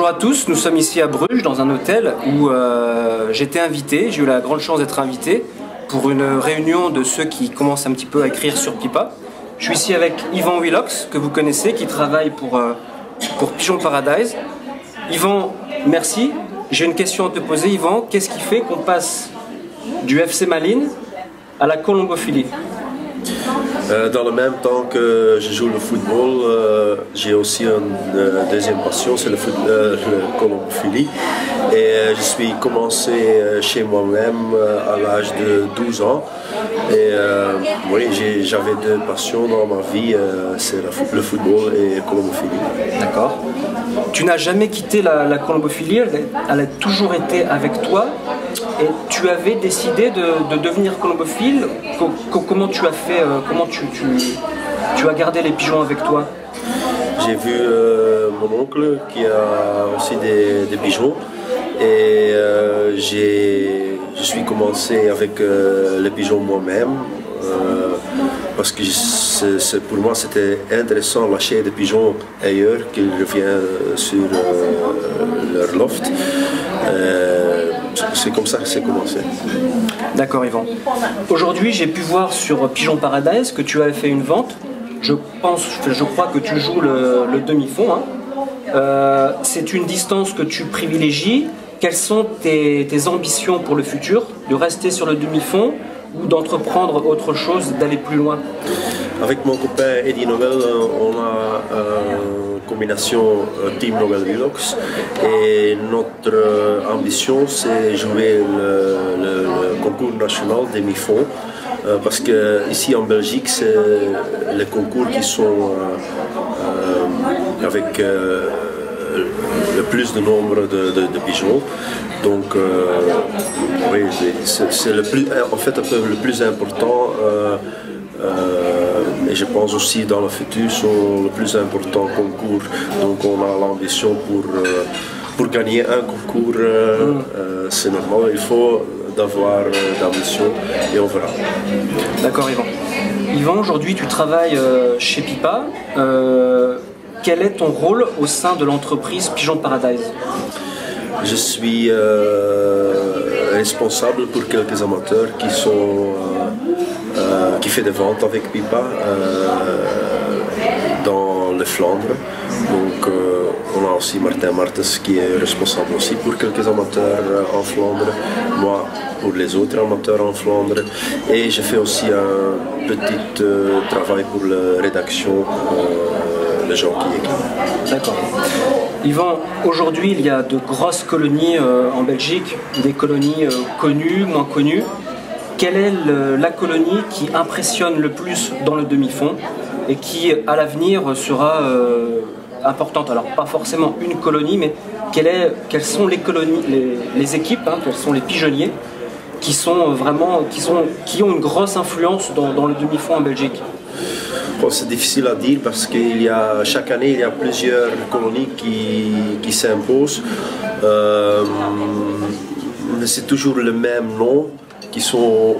Bonjour à tous, nous sommes ici à Bruges dans un hôtel où j'étais invité, j'ai eu la grande chance d'être invité pour une réunion de ceux qui commencent un petit peu à écrire sur Pipa. Je suis ici avec Yvan Willox, que vous connaissez, qui travaille pour Pigeon Paradise. Yvan, merci. J'ai une question à te poser, Yvan. Qu'est-ce qui fait qu'on passe du FC Malines à la colombophilie? Dans le même temps que je joue le football, j'ai aussi une deuxième passion, c'est le colombophilie. Et je suis commencé chez moi-même à l'âge de 12 ans. Et oui, j'avais deux passions dans ma vie, c'est le football et la colombophilie. D'accord. Tu n'as jamais quitté la colombophilie, elle a toujours été avec toi. Et tu avais décidé de devenir colombophile. Comment tu as fait, comment tu as gardé les pigeons avec toi? J'ai vu mon oncle qui a aussi des pigeons et je suis commencé avec les pigeons moi-même parce que pour moi c'était intéressant de lâcher des pigeons ailleurs qu'ils reviennent sur leur loft. C'est comme ça que c'est commencé. D'accord, Yvan. Aujourd'hui, j'ai pu voir sur Pigeon Paradise que tu as fait une vente. Je crois que tu joues le demi-fond. Hein. C'est une distance que tu privilégies. Quelles sont tes ambitions pour le futur? De rester sur le demi-fond ou d'entreprendre autre chose, d'aller plus loin? Avec mon copain Eddie Nobel, on a une combination Team Nobel Willox et notre ambition c'est jouer le concours national demi-fond parce que ici en Belgique c'est les concours qui sont avec le plus de nombre de pigeons. Donc oui, c'est en fait le plus important. Et je pense aussi dans le futur sont le plus important concours. Donc on a l'ambition pour gagner un concours, c'est normal, il faut d'avoir d'ambition et on verra. D'accord, Yvan. Yvan, aujourd'hui tu travailles chez Pipa. Quel est ton rôle au sein de l'entreprise Pigeon Paradise? Je suis responsable pour quelques amateurs qui fait des ventes avec Pipa dans les Flandres. Donc on a aussi Martin Martens qui est responsable aussi pour quelques amateurs en Flandre, moi pour les autres amateurs en Flandre. Et je fais aussi un petit travail pour la rédaction, les gens qui écrivent. D'accord. Yvan, aujourd'hui il y a de grosses colonies en Belgique, des colonies connues, moins connues. Quelle est la colonie qui impressionne le plus dans le demi-fond et qui, à l'avenir, sera importante? Alors, pas forcément une colonie, mais quelles sont les colonies, les équipes, hein, quels sont les pigeonniers qui sont vraiment, qui ont une grosse influence dans le demi-fond en Belgique? Bon, c'est difficile à dire parce que chaque année il y a plusieurs colonies qui s'imposent. Mais c'est toujours le même nom qui sont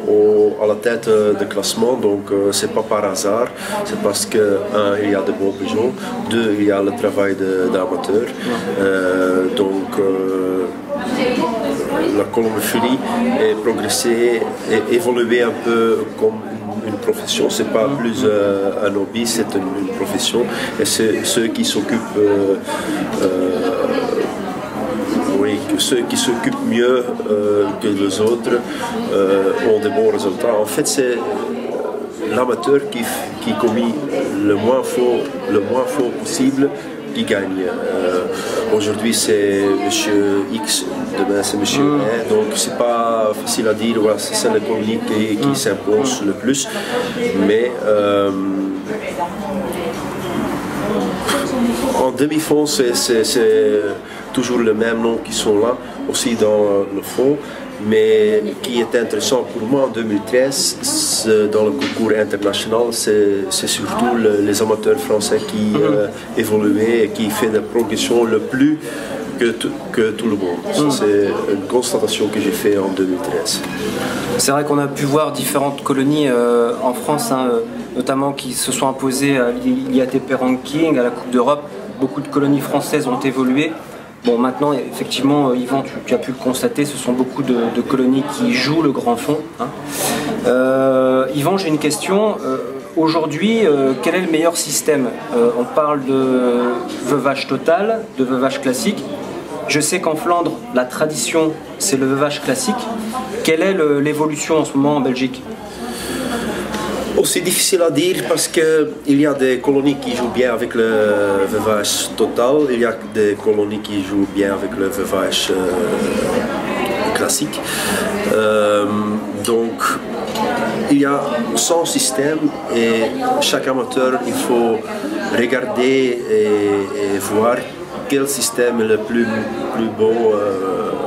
à la tête de classement, donc c'est pas par hasard, c'est parce que il y a de bons pigeons, deux, il y a le travail d'amateurs, donc la colombophilie est progressée et évolué un peu comme une profession, c'est pas plus un hobby, c'est une profession, et ceux qui s'occupent ceux qui s'occupent mieux que les autres ont de bons résultats. En fait, c'est l'amateur qui commet le moins faux possible qui gagne. Aujourd'hui c'est Monsieur X, demain c'est Monsieur Y, donc c'est pas facile à dire, voilà, c'est la colonie qui s'impose le plus. Mais en demi-fond, c'est toujours le même nom qui sont là, aussi dans le fond, mais qui est intéressant pour moi en 2013, dans le concours international, c'est surtout les amateurs français qui évoluaient et qui font des progressions le plus que tout le monde. C'est une constatation que j'ai faite en 2013. C'est vrai qu'on a pu voir différentes colonies en France, hein, notamment qui se sont imposées à l'IATP Ranking, à la Coupe d'Europe. Beaucoup de colonies françaises ont évolué. Bon, maintenant, effectivement, Yvan, tu as pu le constater, ce sont beaucoup de colonies qui jouent le grand fond. Hein. Yvan, j'ai une question. Aujourd'hui, quel est le meilleur système? On parle de veuvage total, de veuvage classique. Je sais qu'en Flandre, la tradition, c'est le veuvage classique. Quelle est l'évolution en ce moment en Belgique? Oh, c'est difficile à dire parce qu'il y a des colonies qui jouent bien avec le veuvage total, il y a des colonies qui jouent bien avec le veuvage classique. Donc, il y a 100 systèmes et chaque amateur, il faut regarder et voir quel système est le plus beau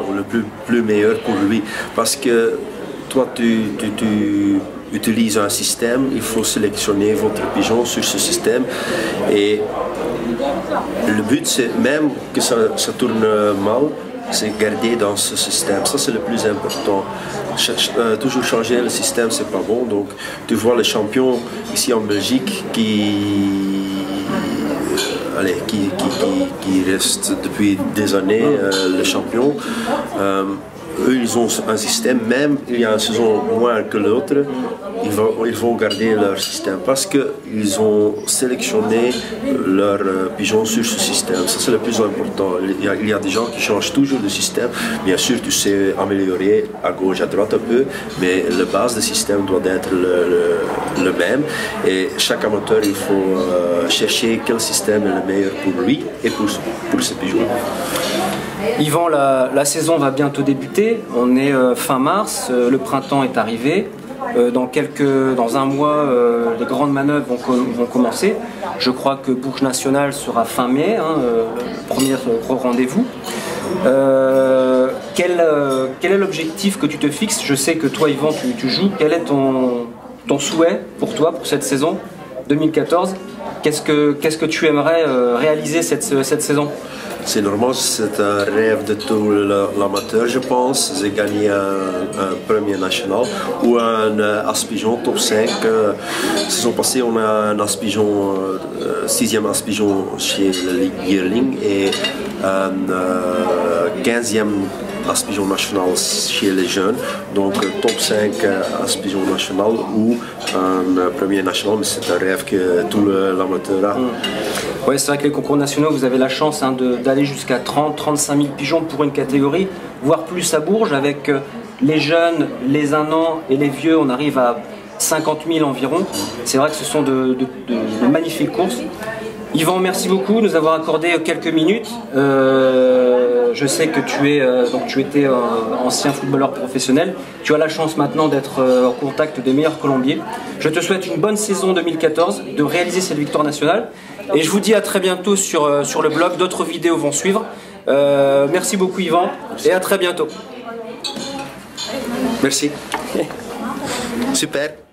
ou le plus meilleur pour lui. Parce que toi, tu utilises un système, il faut sélectionner votre pigeon sur ce système. Et le but, c'est même que ça tourne mal, c'est garder dans ce système. Ça, c'est le plus important. Toujours changer le système, c'est pas bon. Donc, tu vois les champions ici en Belgique qui restent depuis des années les champions. Eux, ils ont un système, même il y a une saison moins que l'autre, ils vont garder leur système parce qu'ils ont sélectionné leurs pigeons sur ce système. Ça, c'est le plus important. Il y a des gens qui changent toujours de système. Bien sûr, tu sais améliorer à gauche, à droite un peu, mais la base du système doit être le même. Et chaque amateur, il faut chercher quel système est le meilleur pour lui et pour ses pigeons. Yvan, la saison va bientôt débuter, on est fin mars, le printemps est arrivé, dans un mois les grandes manœuvres vont commencer. Je crois que Bourges Nationale sera fin mai, hein, le premier rendez-vous. Quel est l'objectif que tu te fixes? Je sais que toi Yvan tu joues, quel est ton souhait pour toi, pour cette saison 2014? Qu'est-ce que tu aimerais réaliser cette saison? C'est normal, c'est un rêve de tout l'amateur, je pense. J'ai gagné un premier national ou un Aspigeon top 5. Saison passée, on a un Aspigeon, 6e Aspigeon chez la Ligue Yearling et un 15e Aspigeon national chez les jeunes. Donc top 5 Aspigeon national ou un premier national, mais c'est un rêve que tout l'amateur a. Oui, c'est vrai que les concours nationaux, vous avez la chance d'aller jusqu'à 30-35 000 pigeons pour une catégorie, voire plus à Bourges. Avec les jeunes, les 1 an et les vieux, on arrive à 50 000 environ. C'est vrai que ce sont de magnifiques courses. Yvan, merci beaucoup de nous avoir accordé quelques minutes. Je sais que tu étais ancien footballeur professionnel. Tu as la chance maintenant d'être en contact des meilleurs colombiers. Je te souhaite une bonne saison 2014, de réaliser cette victoire nationale. Et je vous dis à très bientôt sur le blog. D'autres vidéos vont suivre. Merci beaucoup Yvan et à très bientôt. Merci. Super.